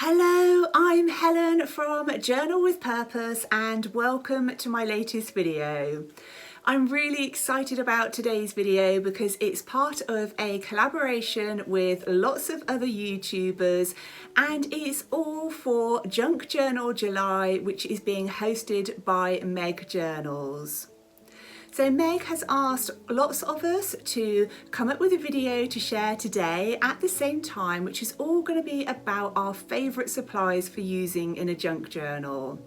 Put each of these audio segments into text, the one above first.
Hello, I'm Helen from Journal with Purpose and welcome to my latest video. I'm really excited about today's video because it's part of a collaboration with lots of other YouTubers and it's all for Junk Journal July, which is being hosted by Meg Journals. So Meg has asked lots of us to come up with a video to share today at the same time, which is all going to be about our favourite supplies for using in a junk journal.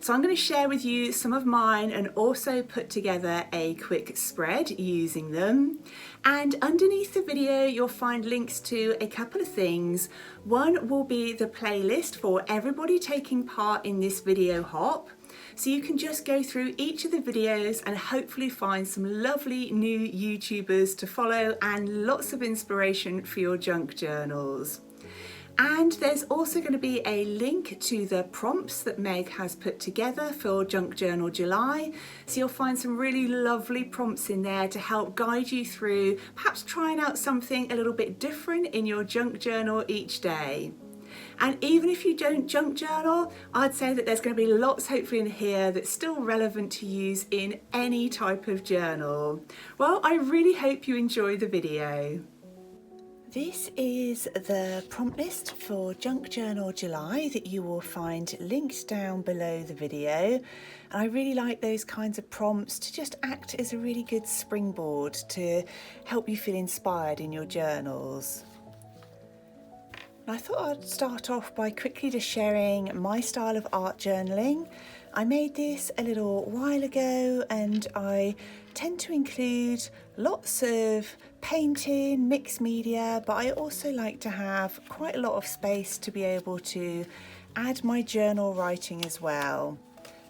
So I'm going to share with you some of mine and also put together a quick spread using them. And underneath the video you'll find links to a couple of things. One will be the playlist for everybody taking part in this video hop. So you can just go through each of the videos and hopefully find some lovely new YouTubers to follow and lots of inspiration for your junk journals. And there's also going to be a link to the prompts that Meg has put together for Junk Journal July. So you'll find some really lovely prompts in there to help guide you through perhaps trying out something a little bit different in your junk journal each day. And even if you don't junk journal, I'd say that there's going to be lots hopefully in here that's still relevant to use in any type of journal. Well, I really hope you enjoy the video. This is the prompt list for Junk Journal July that you will find linked down below the video. And I really like those kinds of prompts to just act as a really good springboard to help you feel inspired in your journals. I thought I'd start off by quickly just sharing my style of art journaling. I made this a little while ago and I tend to include lots of painting, mixed media, but I also like to have quite a lot of space to be able to add my journal writing as well.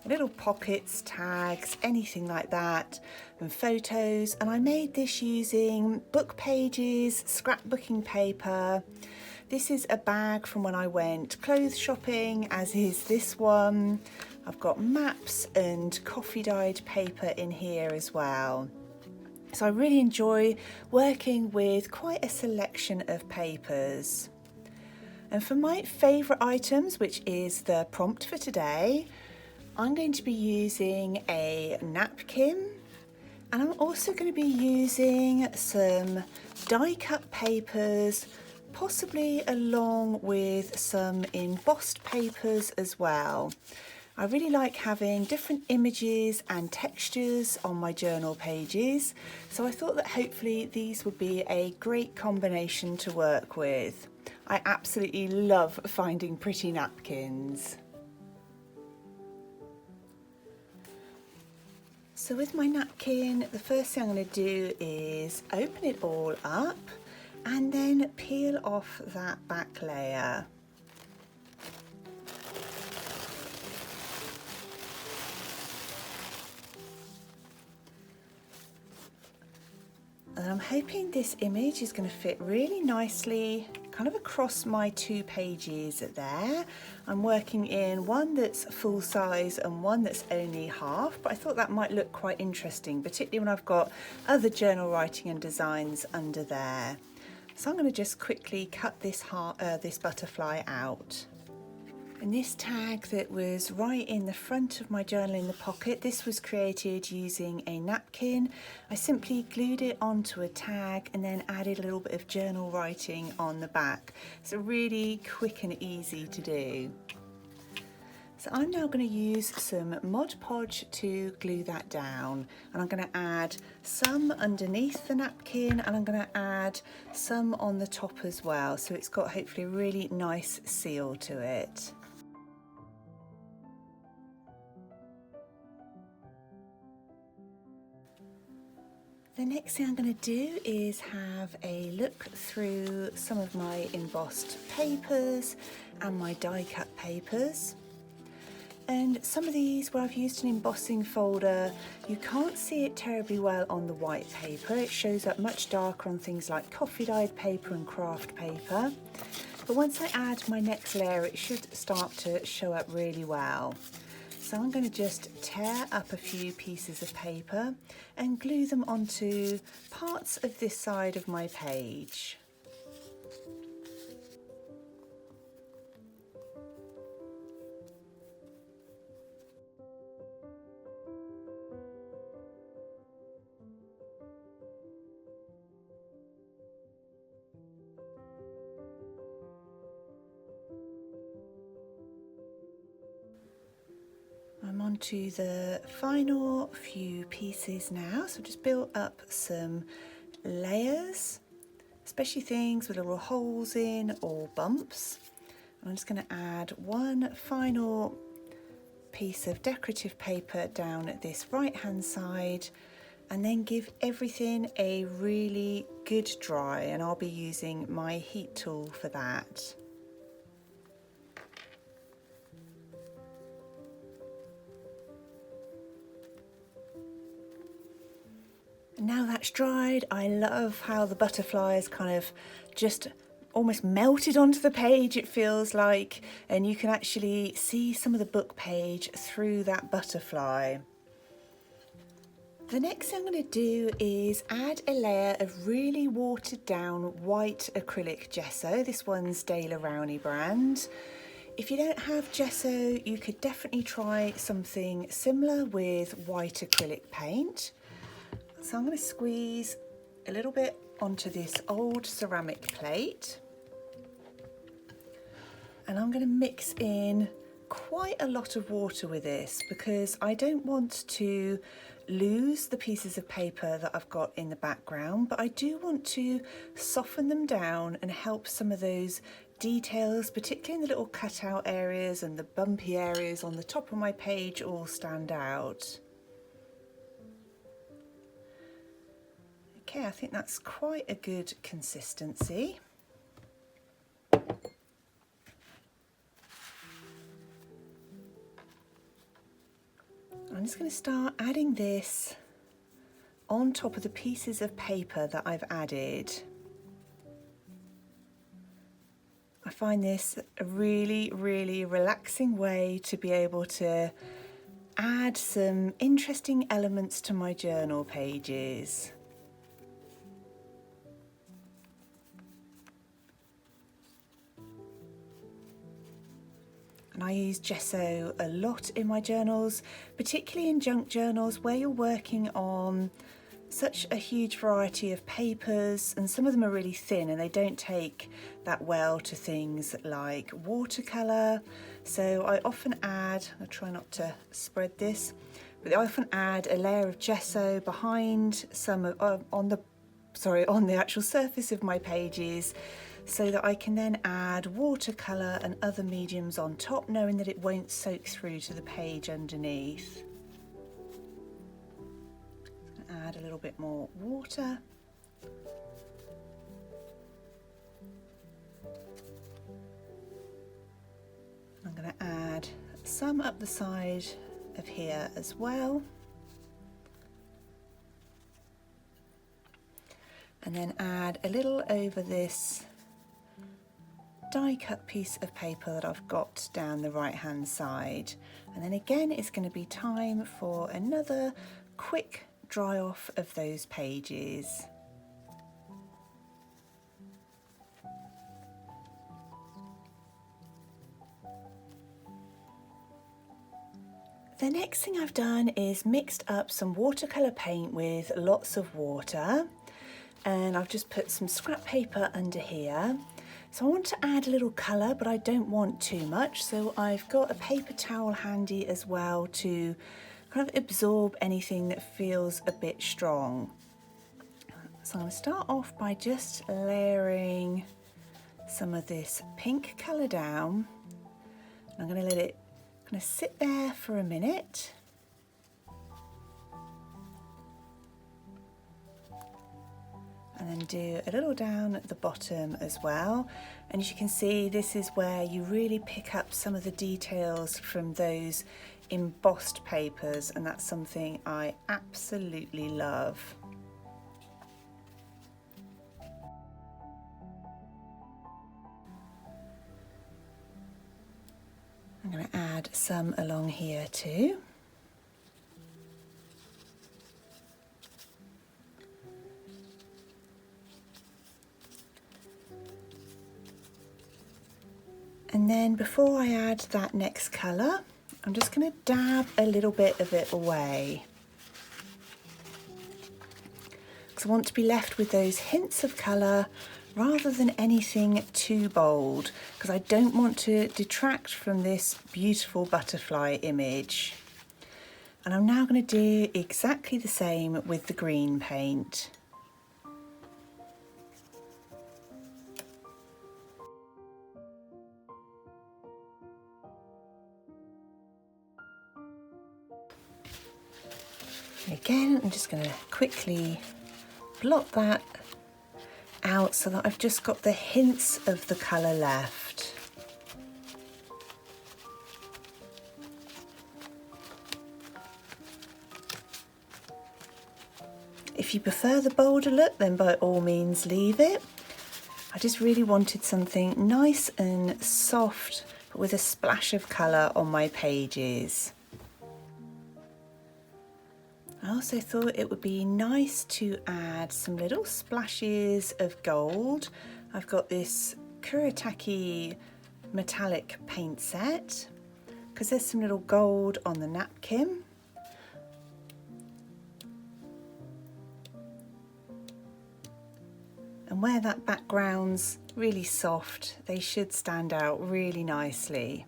Little pockets, tags, anything like that, and photos. And I made this using book pages, scrapbooking paper. This is a bag from when I went clothes shopping, as is this one. I've got maps and coffee dyed paper in here as well. So I really enjoy working with quite a selection of papers. And for my favourite items, which is the prompt for today, I'm going to be using a napkin, and I'm also going to be using some die cut papers, possibly along with some embossed papers as well. I really like having different images and textures on my journal pages, so I thought that hopefully these would be a great combination to work with. I absolutely love finding pretty napkins. So with my napkin, the first thing I'm going to do is open it all up and then peel off that back layer. And I'm hoping this image is going to fit really nicely kind of across my two pages there. I'm working in one that's full size and one that's only half, but I thought that might look quite interesting, particularly when I've got other journal writing and designs under there. So I'm going to just quickly cut this butterfly out. And this tag that was right in the front of my journal in the pocket, this was created using a napkin. I simply glued it onto a tag and then added a little bit of journal writing on the back. So really quick and easy to do. So I'm now going to use some Mod Podge to glue that down, and I'm going to add some underneath the napkin and I'm going to add some on the top as well, so it's got hopefully a really nice seal to it. The next thing I'm going to do is have a look through some of my embossed papers and my die cut papers. And some of these, where I've used an embossing folder, you can't see it terribly well on the white paper. It shows up much darker on things like coffee dyed paper and craft paper. But once I add my next layer, it should start to show up really well. So I'm going to just tear up a few pieces of paper and glue them onto parts of this side of my page. on to the final few pieces now. So I've just built up some layers, especially things with little holes in or bumps. I'm just going to add one final piece of decorative paper down at this right hand side, and then give everything a really good dry, and I'll be using my heat tool for that. And now that's dried, I love how the butterflies kind of just almost melted onto the page, it feels like, and you can actually see some of the book page through that butterfly. The next thing I'm going to do is add a layer of really watered down white acrylic gesso. This one's Dale Rowney brand. If you don't have gesso, you could definitely try something similar with white acrylic paint. So I'm going to squeeze a little bit onto this old ceramic plate, and I'm going to mix in quite a lot of water with this because I don't want to lose the pieces of paper that I've got in the background, but I do want to soften them down and help some of those details, particularly in the little cutout areas and the bumpy areas on the top of my page, all stand out. Okay, I think that's quite a good consistency. I'm just going to start adding this on top of the pieces of paper that I've added. I find this a really, really relaxing way to be able to add some interesting elements to my journal pages. And I use gesso a lot in my journals, particularly in junk journals where you're working on such a huge variety of papers, and some of them are really thin and they don't take that well to things like watercolour. So I often add, I try not to spread this, but I often add a layer of gesso behind some of, on the actual surface of my pages, so that I can then add watercolour and other mediums on top, knowing that it won't soak through to the page underneath. Add a little bit more water. I'm going to add some up the side of here as well. And then add a little over this die cut piece of paper that I've got down the right hand side. And then again, it's going to be time for another quick dry off of those pages. The next thing I've done is mixed up some watercolour paint with lots of water, and I've just put some scrap paper under here. So I want to add a little colour, but I don't want too much, so I've got a paper towel handy as well to kind of absorb anything that feels a bit strong. So I'm going to start off by just layering some of this pink colour down. I'm going to let it kind of sit there for a minute. And then do a little down at the bottom as well. And as you can see, this is where you really pick up some of the details from those embossed papers, and that's something I absolutely love. I'm going to add some along here too. And then before I add that next colour, I'm just going to dab a little bit of it away, because I want to be left with those hints of colour rather than anything too bold, because I don't want to detract from this beautiful butterfly image. And I'm now going to do exactly the same with the green paint. Again, I'm just going to quickly blot that out so that I've just got the hints of the colour left. If you prefer the bolder look, then by all means leave it. I just really wanted something nice and soft, but with a splash of colour on my pages. I also thought it would be nice to add some little splashes of gold. I've got this Kuretake metallic paint set, because there's some little gold on the napkin. And where that background's really soft, they should stand out really nicely.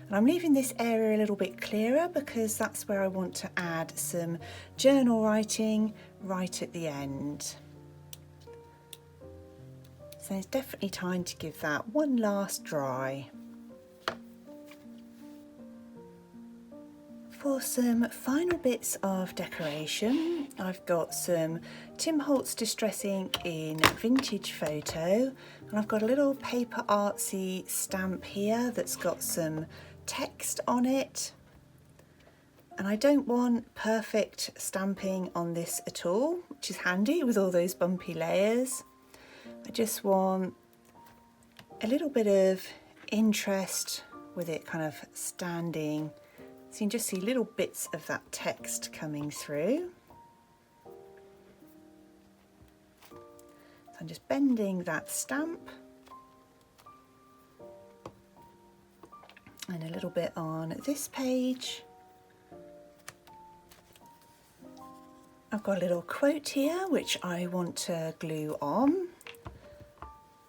And I'm leaving this area a little bit clearer because that's where I want to add some journal writing right at the end. So it's definitely time to give that one last dry. For some final bits of decoration, I've got some Tim Holtz Distress Ink in Vintage Photo, and I've got a little paper artsy stamp here that's got some text on it. And I don't want perfect stamping on this at all, which is handy with all those bumpy layers. I just want a little bit of interest with it kind of standing. So you can just see little bits of that text coming through. So I'm just bending that stamp. And a little bit on this page. I've got a little quote here which I want to glue on.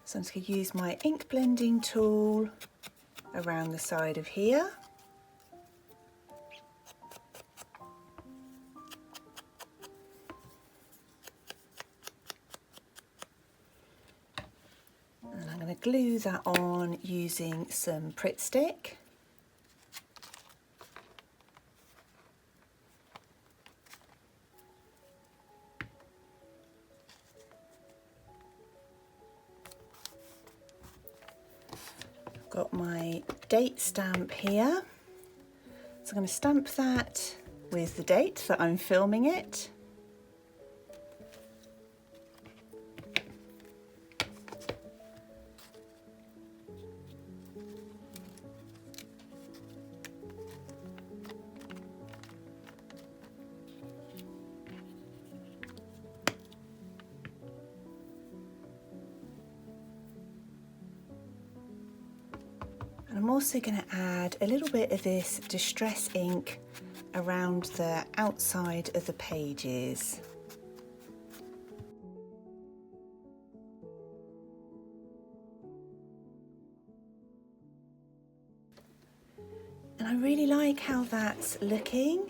So I'm just going to use my ink blending tool around the side of here. And I'm going to glue that on using some Pritt stick. Got my date stamp here, so I'm going to stamp that with the date that I'm filming it. I'm also going to add a little bit of this distress ink around the outside of the pages. And I really like how that's looking.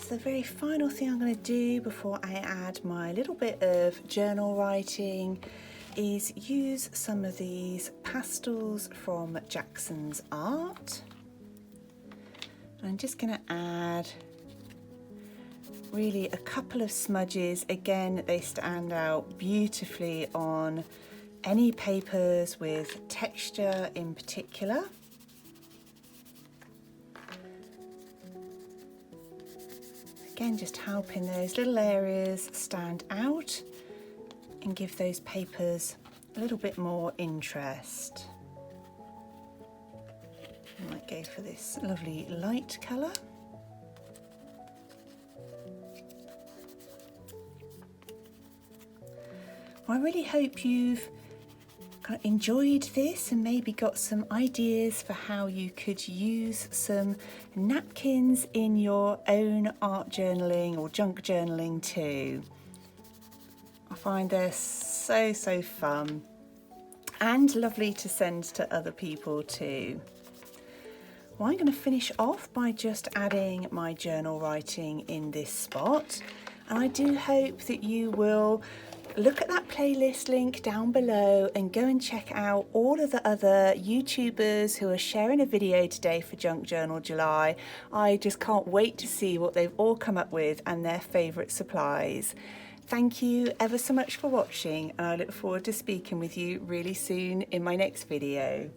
So the very final thing I'm going to do before I add my little bit of journal writing is use some of these pastels from Jackson's Art. I'm just going to add really a couple of smudges. Again, they stand out beautifully on any papers with texture in particular. Again, just helping those little areas stand out and give those papers a little bit more interest. I might go for this lovely light colour. Well, I really hope you've kind of enjoyed this and maybe got some ideas for how you could use some napkins in your own art journaling or junk journaling too. I find they're so fun and lovely to send to other people too. Well, I'm going to finish off by just adding my journal writing in this spot, and I do hope that you will look at that playlist link down below and go and check out all of the other YouTubers who are sharing a video today for Junk Journal July. I just can't wait to see what they've all come up with and their favourite supplies. Thank you ever so much for watching, and I look forward to speaking with you really soon in my next video.